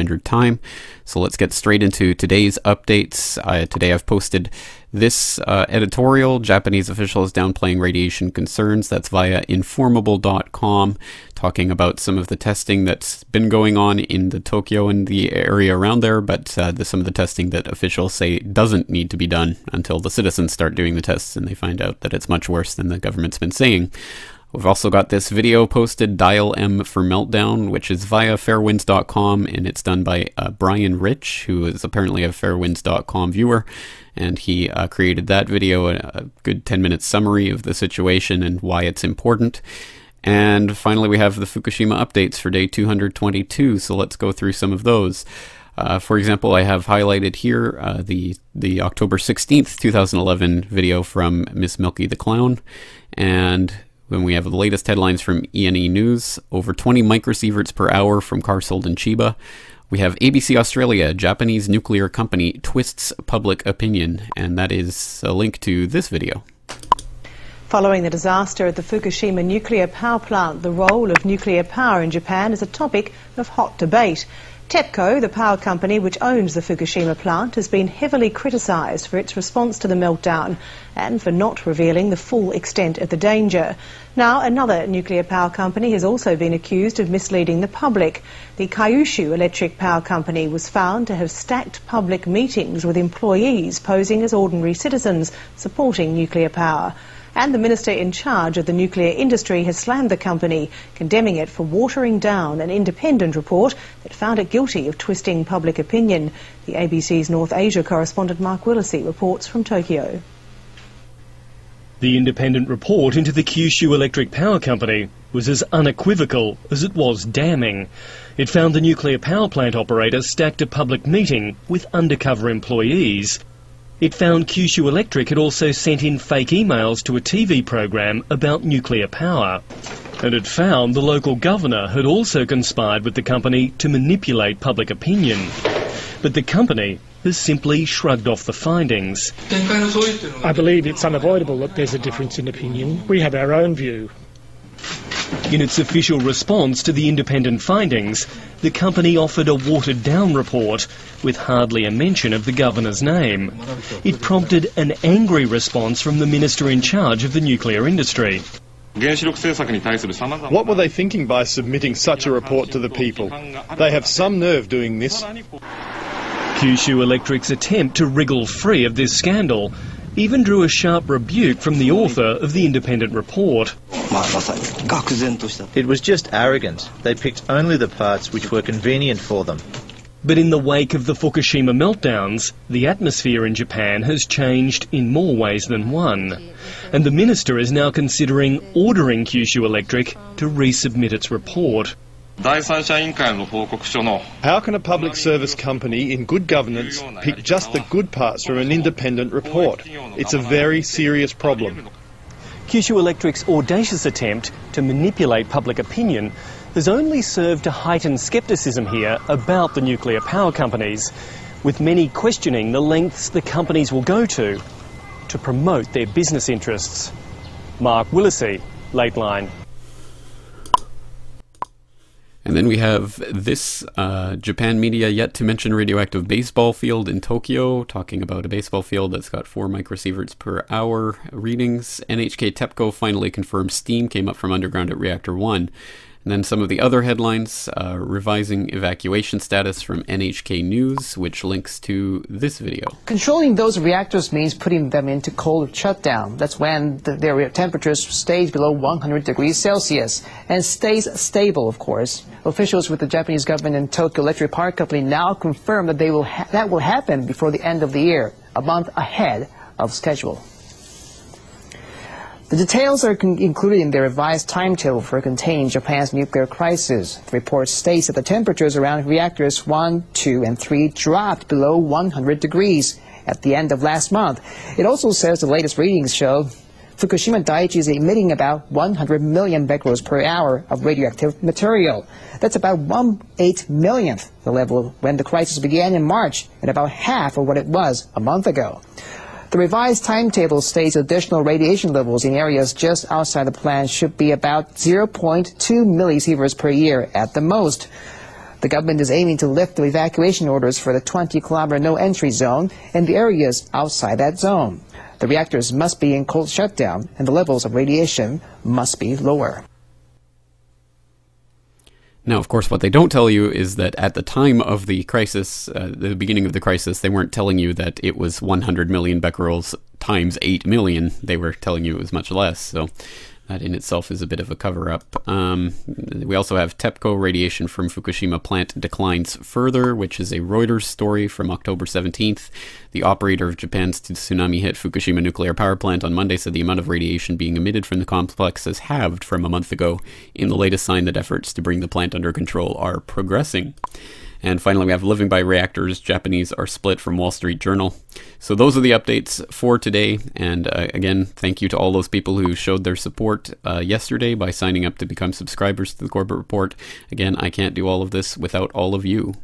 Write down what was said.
Standard Time. So let's get straight into today's updates. Today I've posted this editorial, Japanese officials downplaying radiation concerns. That's via informable.com, talking about some of the testing that's been going on in the Tokyo and the area around there, but some of the testing that officials say doesn't need to be done until the citizens start doing the tests and they find out that it's much worse than the government's been saying. We've also got this video posted, Dial M for Meltdown, which is via fairwinds.com, and it's done by Brian Rich, who is apparently a fairwinds.com viewer, and he created that video, a good 10-minute summary of the situation and why it's important. And finally, we have the Fukushima updates for day 222, so let's go through some of those. For example, I have highlighted here the October 16th, 2011 video from Miss Milky the Clown, and when we have the latest headlines from ENE News, over 20 microsieverts per hour from car sold in Chiba. We have ABC Australia, Japanese nuclear company twists public opinion, and that is a link to this video. Following the disaster at the Fukushima nuclear power plant, the role of nuclear power in Japan is a topic of hot debate. TEPCO, the power company which owns the Fukushima plant, has been heavily criticised for its response to the meltdown and for not revealing the full extent of the danger. Now, another nuclear power company has also been accused of misleading the public. The Kyushu Electric Power Company was found to have stacked public meetings with employees posing as ordinary citizens supporting nuclear power. And the minister in charge of the nuclear industry has slammed the company, condemning it for watering down an independent report that found it guilty of twisting public opinion. The ABC's North Asia correspondent Mark Willesee reports from Tokyo. The independent report into the Kyushu Electric Power Company was as unequivocal as it was damning. It found the nuclear power plant operator stacked a public meeting with undercover employees. It found Kyushu Electric had also sent in fake emails to a TV program about nuclear power. And it found the local governor had also conspired with the company to manipulate public opinion. But the company has simply shrugged off the findings. I believe it's unavoidable that there's a difference in opinion. We have our own view. In its official response to the independent findings, the company offered a watered-down report with hardly a mention of the governor's name. It prompted an angry response from the minister in charge of the nuclear industry. What were they thinking by submitting such a report to the people? They have some nerve doing this. Kyushu Electric's attempt to wriggle free of this scandal even drew a sharp rebuke from the author of the independent report. It was just arrogant. They picked only the parts which were convenient for them. But in the wake of the Fukushima meltdowns, the atmosphere in Japan has changed in more ways than one. And the minister is now considering ordering Kyushu Electric to resubmit its report. How can a public service company in good governance pick just the good parts from an independent report? It's a very serious problem. Kyushu Electric's audacious attempt to manipulate public opinion has only served to heighten scepticism here about the nuclear power companies, with many questioning the lengths the companies will go to promote their business interests. Mark Willesee, Lateline. And then we have this Japan media yet to mention radioactive baseball field in Tokyo, talking about a baseball field that's got 4 microsieverts per hour readings. NHK TEPCO finally confirmed steam came up from underground at Reactor 1. And then some of the other headlines, revising evacuation status from NHK News, which links to this video. Controlling those reactors means putting them into cold shutdown. That's when their temperatures stays below 100 degrees Celsius and stays stable, of course. Officials with the Japanese government and Tokyo Electric Power Company now confirm that that will happen before the end of the year, a month ahead of schedule. The details are included in the revised timetable for containing Japan's nuclear crisis. The report states that the temperatures around reactors 1, 2, and 3 dropped below 100 degrees at the end of last month. It also says the latest readings show Fukushima Daiichi is emitting about 100 million becquerels per hour of radioactive material. That's about 1/8 millionth the level when the crisis began in March and about half of what it was a month ago. The revised timetable states additional radiation levels in areas just outside the plant should be about 0.2 millisieverts per year at the most. The government is aiming to lift the evacuation orders for the 20-kilometer no-entry zone and the areas outside that zone. The reactors must be in cold shutdown, and the levels of radiation must be lower. Now, of course, what they don't tell you is that at the time of the crisis, the beginning of the crisis, they weren't telling you that it was 100 million becquerels times 8 million. They were telling you it was much less. So that in itself is a bit of a cover-up. We also have TEPCO radiation from Fukushima plant declines further, which is a Reuters story from October 17th. The operator of Japan's tsunami-hit Fukushima nuclear power plant on Monday said the amount of radiation being emitted from the complex has halved from a month ago, in the latest sign that efforts to bring the plant under control are progressing. And finally, we have Living by Reactors. Japanese are split from Wall Street Journal. So those are the updates for today. And again, thank you to all those people who showed their support yesterday by signing up to become subscribers to the Corbett Report. Again, I can't do all of this without all of you.